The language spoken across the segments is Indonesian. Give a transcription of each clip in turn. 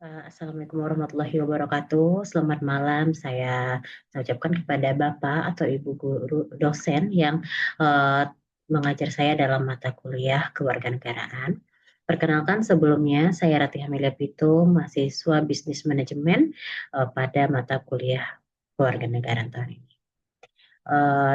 Assalamualaikum warahmatullahi wabarakatuh. Selamat malam. Saya ucapkan kepada Bapak atau Ibu guru dosen yang eh, mengajar saya dalam mata kuliah kewarganegaraan. Perkenalkan sebelumnya, saya Ratih Amelia Pitung, mahasiswa Bisnis Manajemen pada mata kuliah kewarganegaraan tahun ini.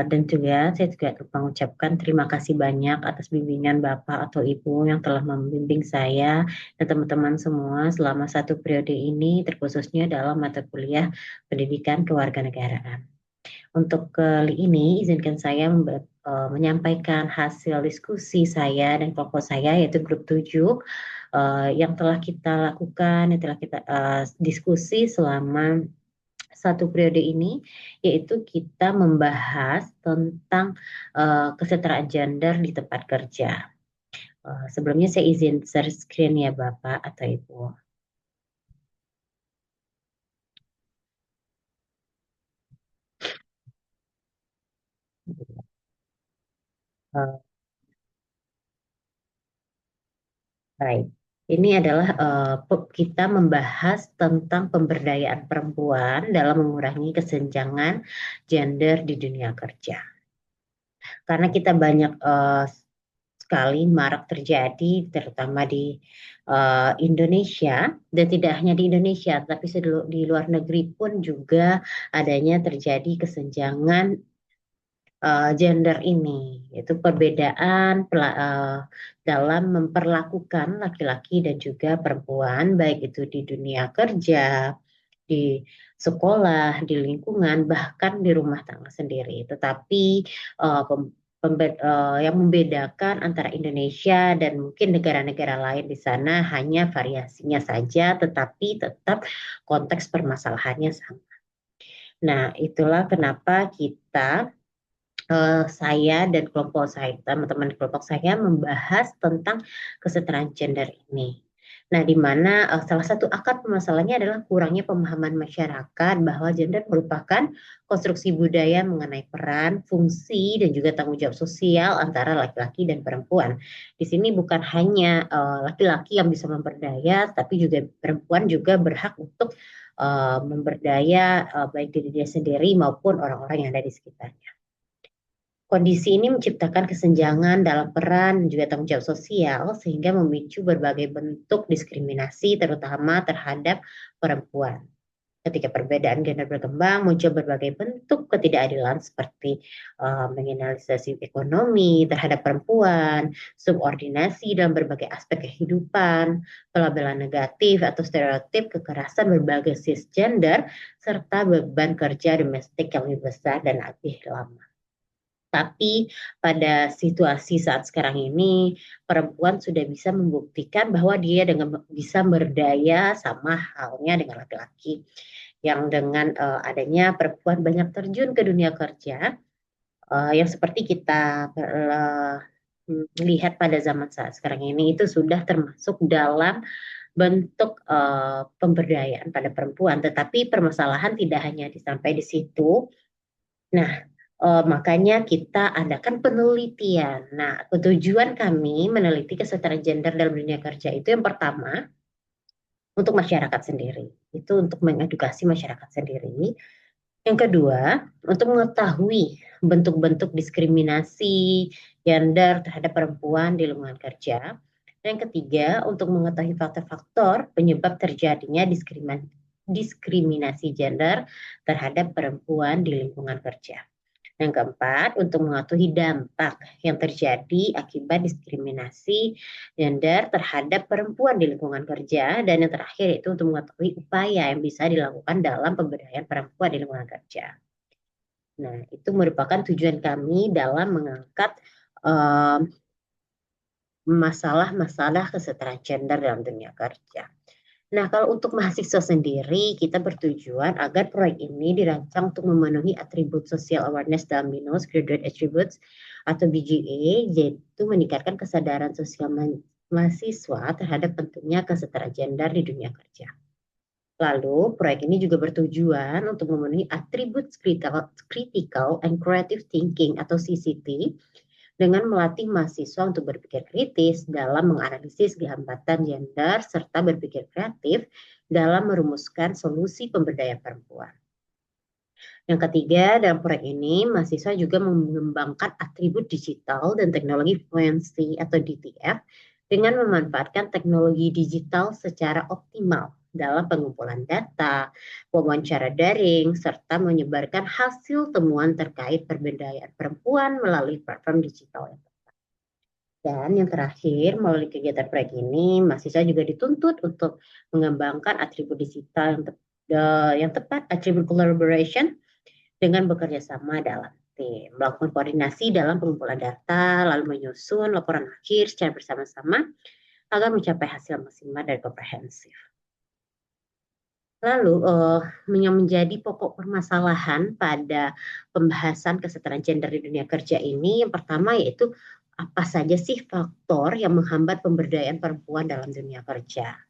Dan juga saya juga lupa mengucapkan terima kasih banyak atas bimbingan Bapak atau Ibu yang telah membimbing saya dan teman-teman semua selama satu periode ini, terkhususnya dalam mata kuliah Pendidikan Kewarganegaraan. Untuk kali ini, izinkan saya menyampaikan hasil diskusi saya dan kelompok saya, yaitu grup 7, yang telah kita lakukan, yang telah kita diskusi selama satu periode ini, yaitu kita membahas tentang kesetaraan gender di tempat kerja. Sebelumnya saya izin share screen ya Bapak atau Ibu. Eh, Baik, ini adalah kita membahas tentang pemberdayaan perempuan dalam mengurangi kesenjangan gender di dunia kerja. Karena kita banyak sekali marak terjadi, terutama di Indonesia, dan tidak hanya di Indonesia, tapi di luar negeri pun juga adanya terjadi kesenjangan gender ini, yaitu perbedaan dalam memperlakukan laki-laki dan juga perempuan, baik itu di dunia kerja, di sekolah, di lingkungan, bahkan di rumah tangga sendiri. Tetapi yang membedakan antara Indonesia dan mungkin negara-negara lain di sana hanya variasinya saja, tetapi tetap konteks permasalahannya sama. Nah, itulah kenapa saya dan kelompok saya, teman-teman di kelompok saya membahas tentang kesetaraan gender ini. Nah, di mana salah satu akar permasalahannya adalah kurangnya pemahaman masyarakat bahwa gender merupakan konstruksi budaya mengenai peran, fungsi, dan juga tanggung jawab sosial antara laki-laki dan perempuan. Di sini bukan hanya laki-laki yang bisa memberdaya, tapi juga perempuan juga berhak untuk memberdaya baik diri dia sendiri maupun orang-orang yang ada di sekitarnya. Kondisi ini menciptakan kesenjangan dalam peran dan juga tanggung jawab sosial sehingga memicu berbagai bentuk diskriminasi terutama terhadap perempuan. Ketika perbedaan gender berkembang, muncul berbagai bentuk ketidakadilan seperti marginalisasi ekonomi terhadap perempuan, subordinasi dalam berbagai aspek kehidupan, pelabelan negatif atau stereotip kekerasan berbasis gender, serta beban kerja domestik yang lebih besar dan lebih lama. Tapi pada situasi saat sekarang ini, perempuan sudah bisa membuktikan bahwa dia dengan bisa berdaya sama halnya dengan laki-laki. Yang dengan adanya perempuan banyak terjun ke dunia kerja, yang seperti kita lihat pada zaman saat sekarang ini itu sudah termasuk dalam bentuk pemberdayaan pada perempuan. Tetapi permasalahan tidak hanya sampai di situ. Nah, makanya kita adakan penelitian. Nah, tujuan kami meneliti kesetaraan gender dalam dunia kerja itu yang pertama untuk masyarakat sendiri. Itu untuk mengedukasi masyarakat sendiri. Yang kedua, untuk mengetahui bentuk-bentuk diskriminasi gender terhadap perempuan di lingkungan kerja. Dan yang ketiga, untuk mengetahui faktor-faktor penyebab terjadinya diskriminasi gender terhadap perempuan di lingkungan kerja. Yang keempat, untuk mengetahui dampak yang terjadi akibat diskriminasi gender terhadap perempuan di lingkungan kerja. Dan yang terakhir itu untuk mengetahui upaya yang bisa dilakukan dalam pemberdayaan perempuan di lingkungan kerja. Nah, itu merupakan tujuan kami dalam mengangkat masalah-masalah kesetaraan gender dalam dunia kerja. Nah, kalau untuk mahasiswa sendiri, kita bertujuan agar proyek ini dirancang untuk memenuhi atribut social awareness dalam BINUS, Graduate Attributes atau BGA, yaitu meningkatkan kesadaran sosial mahasiswa terhadap pentingnya kesetaraan gender di dunia kerja. Lalu, proyek ini juga bertujuan untuk memenuhi atribut critical and creative thinking atau CCT dengan melatih mahasiswa untuk berpikir kritis dalam menganalisis gambatan gender serta berpikir kreatif dalam merumuskan solusi pemberdayaan perempuan. Yang ketiga, dalam proyek ini, mahasiswa juga mengembangkan atribut digital dan teknologi fluency atau DTF dengan memanfaatkan teknologi digital secara optimal dalam pengumpulan data, wawancara daring, serta menyebarkan hasil temuan terkait pemberdayaan perempuan melalui platform digital. Dan yang terakhir, melalui kegiatan proyek ini, mahasiswa juga dituntut untuk mengembangkan atribut digital yang tepat, atribut collaboration, dengan bekerja sama dalam tim, melakukan koordinasi dalam pengumpulan data, lalu menyusun laporan akhir secara bersama-sama agar mencapai hasil maksimal dan komprehensif. Lalu, yang menjadi pokok permasalahan pada pembahasan kesetaraan gender di dunia kerja ini, yang pertama yaitu apa saja sih faktor yang menghambat pemberdayaan perempuan dalam dunia kerja.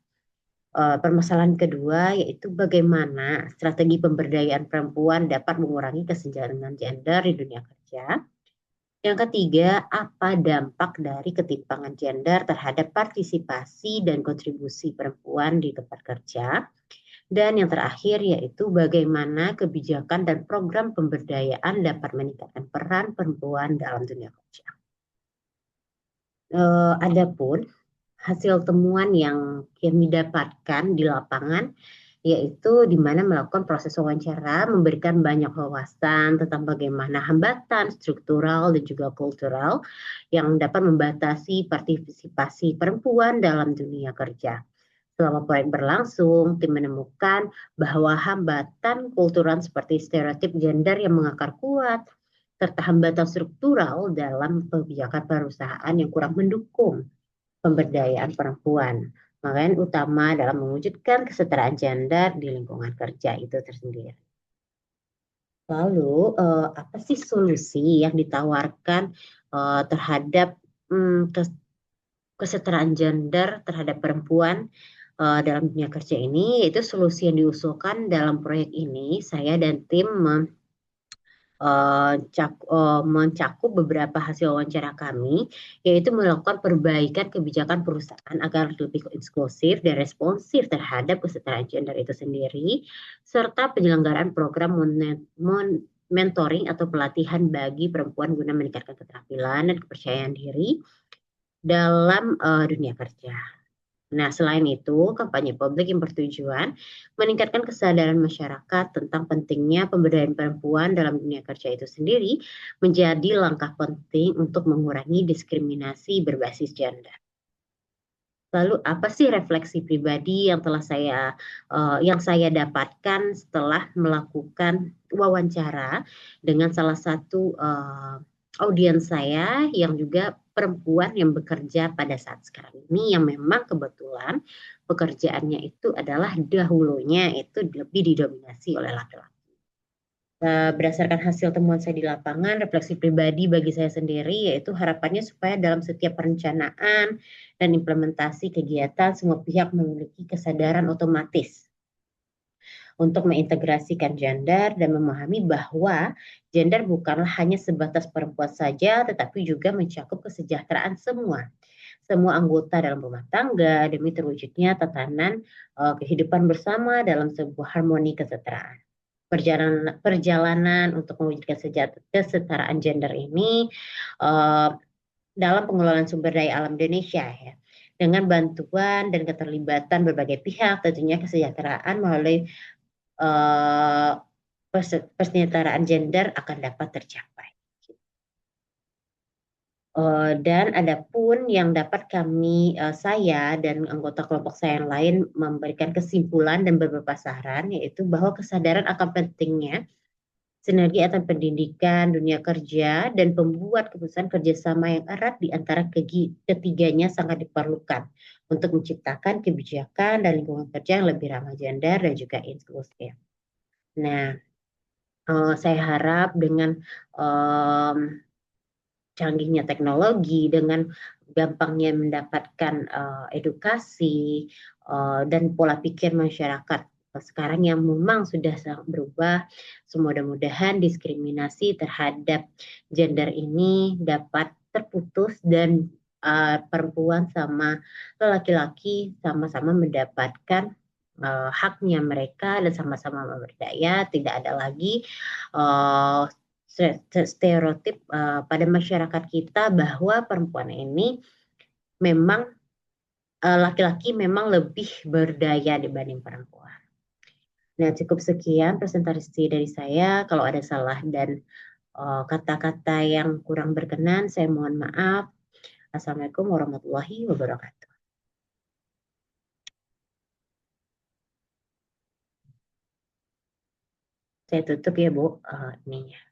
Permasalahan kedua yaitu bagaimana strategi pemberdayaan perempuan dapat mengurangi kesenjangan gender di dunia kerja. Yang ketiga, apa dampak dari ketimpangan gender terhadap partisipasi dan kontribusi perempuan di tempat kerja. Dan yang terakhir yaitu bagaimana kebijakan dan program pemberdayaan dapat meningkatkan peran perempuan dalam dunia kerja. Adapun hasil temuan yang kami dapatkan di lapangan yaitu di mana melakukan proses wawancara memberikan banyak wawasan tentang bagaimana hambatan struktural dan juga kultural yang dapat membatasi partisipasi perempuan dalam dunia kerja. Selama proyek berlangsung, tim menemukan bahwa hambatan kultural seperti stereotip gender yang mengakar kuat, serta hambatan struktural dalam kebijakan perusahaan yang kurang mendukung pemberdayaan perempuan. Makanya utama dalam mewujudkan kesetaraan gender di lingkungan kerja itu tersendiri. Lalu, apa sih solusi yang ditawarkan terhadap kesetaraan gender terhadap perempuan dalam dunia kerja ini? Yaitu solusi yang diusulkan dalam proyek ini, saya dan tim mencakup beberapa hasil wawancara kami, yaitu melakukan perbaikan kebijakan perusahaan agar lebih inklusif dan responsif terhadap kesetaraan gender itu sendiri, serta penyelenggaraan program mentoring atau pelatihan bagi perempuan guna meningkatkan keterampilan dan kepercayaan diri dalam dunia kerja. Nah, selain itu, kampanye publik yang bertujuan meningkatkan kesadaran masyarakat tentang pentingnya pemberdayaan perempuan dalam dunia kerja itu sendiri menjadi langkah penting untuk mengurangi diskriminasi berbasis gender. Lalu apa sih refleksi pribadi yang saya dapatkan setelah melakukan wawancara dengan salah satu audiens saya yang juga perempuan yang bekerja pada saat sekarang ini yang memang kebetulan pekerjaannya itu adalah dahulunya itu lebih didominasi oleh laki-laki. Berdasarkan hasil temuan saya di lapangan, refleksi pribadi bagi saya sendiri yaitu harapannya supaya dalam setiap perencanaan dan implementasi kegiatan semua pihak memiliki kesadaran otomatis untuk mengintegrasikan gender dan memahami bahwa gender bukanlah hanya sebatas perempuan saja, tetapi juga mencakup kesejahteraan semua anggota dalam rumah tangga demi terwujudnya tatanan kehidupan bersama dalam sebuah harmoni kesetaraan. Perjalanan untuk mewujudkan kesetaraan gender ini dalam pengelolaan sumber daya alam Indonesia ya, dengan bantuan dan keterlibatan berbagai pihak, tentunya kesejahteraan melalui kesetaraan gender akan dapat tercapai. Dan adapun yang dapat saya dan anggota kelompok saya yang lain memberikan kesimpulan dan beberapa saran, yaitu bahwa kesadaran akan pentingnya sinergi antara pendidikan, dunia kerja, dan pembuat keputusan kerjasama yang erat di antara ketiganya sangat diperlukan untuk menciptakan kebijakan dan lingkungan kerja yang lebih ramah gender dan juga inklusif. Nah, saya harap dengan canggihnya teknologi, dengan gampangnya mendapatkan edukasi dan pola pikir masyarakat sekarang yang memang sudah sangat berubah, mudah-mudahan diskriminasi terhadap gender ini dapat terputus dan perempuan sama laki-laki sama-sama mendapatkan haknya mereka dan sama-sama berdaya. Tidak ada lagi uh, stereotip pada masyarakat kita bahwa perempuan ini memang laki-laki memang lebih berdaya dibanding perempuan. Nah, cukup sekian presentasi dari saya. Kalau ada salah dan kata-kata yang kurang berkenan, saya mohon maaf. Assalamualaikum warahmatullahi wabarakatuh. Saya tutup ya Bu ininya.